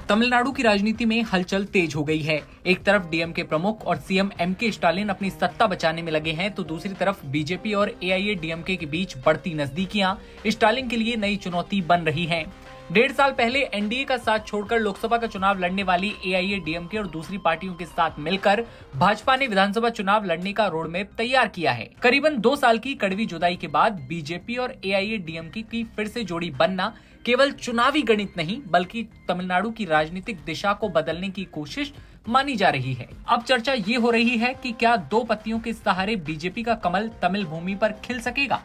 तमिलनाडु की राजनीति में हलचल तेज हो गई है। एक तरफ डीएमके प्रमुख और सीएम एमके स्टालिन अपनी सत्ता बचाने में लगे हैं, तो दूसरी तरफ बीजेपी और एआईएडीएमके के बीच बढ़ती नजदीकियां स्टालिन के लिए नई चुनौती बन रही हैं। 1.5 साल पहले एनडीए का साथ छोड़कर लोकसभा का चुनाव लड़ने वाली एआईएडीएमके और दूसरी पार्टियों के साथ मिलकर भाजपा ने विधानसभा चुनाव लड़ने का रोड मैप तैयार किया है। करीबन 2 साल की कड़वी जुदाई के बाद बीजेपी और एआईएडीएमके की फिर से जोड़ी बनना केवल चुनावी गणित नहीं, बल्कि तमिलनाडु की राजनीतिक दिशा को बदलने की कोशिश मानी जा रही है। अब चर्चा ये हो रही है कि क्या 2 पत्तियों के सहारे बीजेपी का कमल तमिल भूमि पर खिल सकेगा।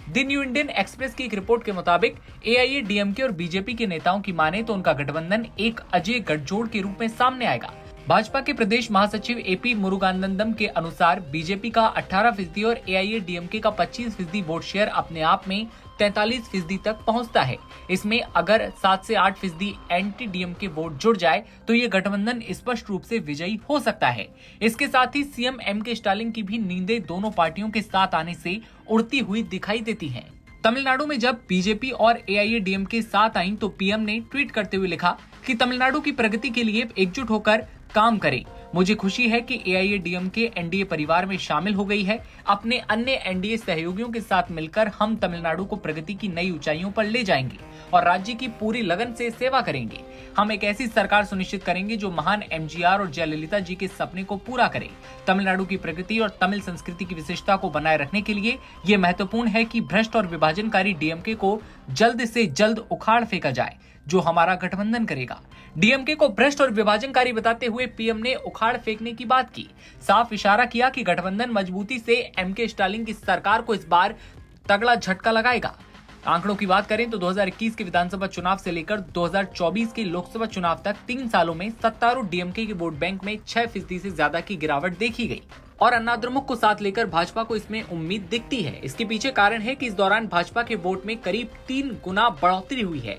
द न्यू इंडियन एक्सप्रेस की एक रिपोर्ट के मुताबिक एआईएडीएमके और बीजेपी के नेताओं की माने तो उनका गठबंधन एक अजय गठजोड़ के रूप में सामने आएगा। भाजपा के प्रदेश महासचिव एपी मुरुगानंदम के अनुसार बीजेपी का 18% और एआईएडीएमके का 25% वोट शेयर अपने आप में 43% तक पहुंचता है। इसमें अगर 7 से 8% एंटी डीएमके वोट जुड़ जाए तो ये गठबंधन स्पष्ट रूप से विजयी हो सकता है। इसके साथ ही सीएम एमके स्टालिन की भी नींदें दोनों पार्टियों के साथ आने से उड़ती हुई दिखाई देती हैं। तमिलनाडु में जब बीजेपी और एआईएडीएमके साथ आई तो पीएम ने ट्वीट करते हुए लिखा कि तमिलनाडु की प्रगति के लिए एकजुट होकर काम करें। मुझे खुशी है कि एआईएडीएमके एनडीए परिवार में शामिल हो गई है। अपने अन्य एनडीए सहयोगियों के साथ मिलकर हम तमिलनाडु को प्रगति की नई ऊंचाइयों पर ले जाएंगे और राज्य की पूरी लगन से सेवा करेंगे। हम एक ऐसी सरकार सुनिश्चित करेंगे जो महान एमजीआर और जयललिता जी के सपने को पूरा करे। तमिलनाडु की प्रगति और तमिल संस्कृति की विशेषता को बनाए रखने के लिए ये महत्वपूर्ण है कि भ्रष्ट और विभाजनकारी डीएमके को जल्द से जल्द उखाड़ फेंका जाए, जो हमारा गठबंधन करेगा। डीएमके को भ्रष्ट और विभाजनकारी बताते हुए पीएम ने उखाड़ फेंकने की बात की। साफ इशारा किया कि गठबंधन मजबूती से एमके स्टालिन की सरकार को इस बार तगड़ा झटका लगाएगा। आंकड़ों की बात करें तो 2021 के विधानसभा चुनाव से लेकर 2024 के लोकसभा चुनाव तक 3 सालों में सत्तारूढ़ डीएमके के वोट बैंक में 6% से ज्यादा की गिरावट देखी गई और अन्नाद्रमुक को साथ लेकर भाजपा को इसमें उम्मीद दिखती है। इसके पीछे कारण है कि इस दौरान भाजपा के वोट में करीब 3 गुना बढ़ोतरी हुई है।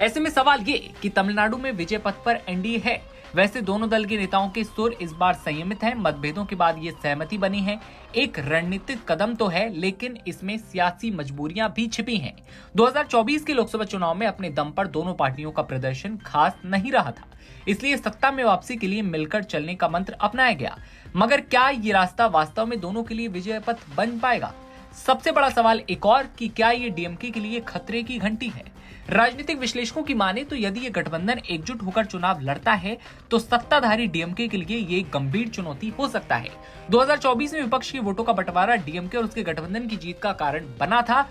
ऐसे में सवाल ये कि तमिलनाडु में विजय पथ पर एनडीए है। वैसे दोनों दल के नेताओं के सुर इस बार संयमित हैं। मतभेदों के बाद ये सहमति बनी है। एक रणनीतिक कदम तो है, लेकिन इसमें सियासी मजबूरियां भी छिपी हैं। 2024 के लोकसभा चुनाव में अपने दम पर दोनों पार्टियों का प्रदर्शन खास नहीं रहा था, इसलिए सत्ता में वापसी के लिए मिलकर चलने का मंत्र अपनाया गया। मगर क्या ये रास्ता वास्तव में दोनों के लिए विजय पथ बन पाएगा? सबसे बड़ा सवाल एक और कि क्या ये डीएमके के लिए खतरे की घंटी है? राजनीतिक विश्लेषकों की माने तो यदि ये गठबंधन एकजुट होकर चुनाव लड़ता है तो सत्ताधारी डीएमके के लिए ये गंभीर चुनौती हो सकता है। 2024 में विपक्ष के वोटों का बंटवारा डीएमके और उसके गठबंधन की जीत का कारण बना था।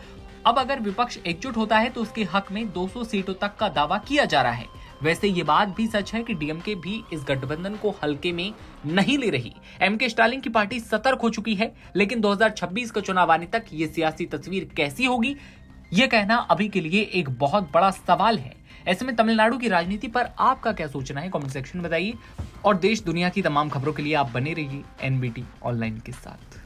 अब अगर विपक्ष एकजुट होता है तो उसके हक में 200 सीटों तक का दावा किया जा रहा है। वैसे ये बात भी सच है कि डीएमके भी इस गठबंधन को हल्के में नहीं ले रही। एमके स्टालिन की पार्टी सतर्क हो चुकी है, लेकिन 2026 का चुनाव आने तक ये सियासी तस्वीर कैसी होगी, ये कहना अभी के लिए एक बहुत बड़ा सवाल है। ऐसे में तमिलनाडु की राजनीति पर आपका क्या सोचना है, कमेंट सेक्शन में बताइए। और देश दुनिया की तमाम खबरों के लिए आप बने रहिए एनबीटी ऑनलाइन के साथ।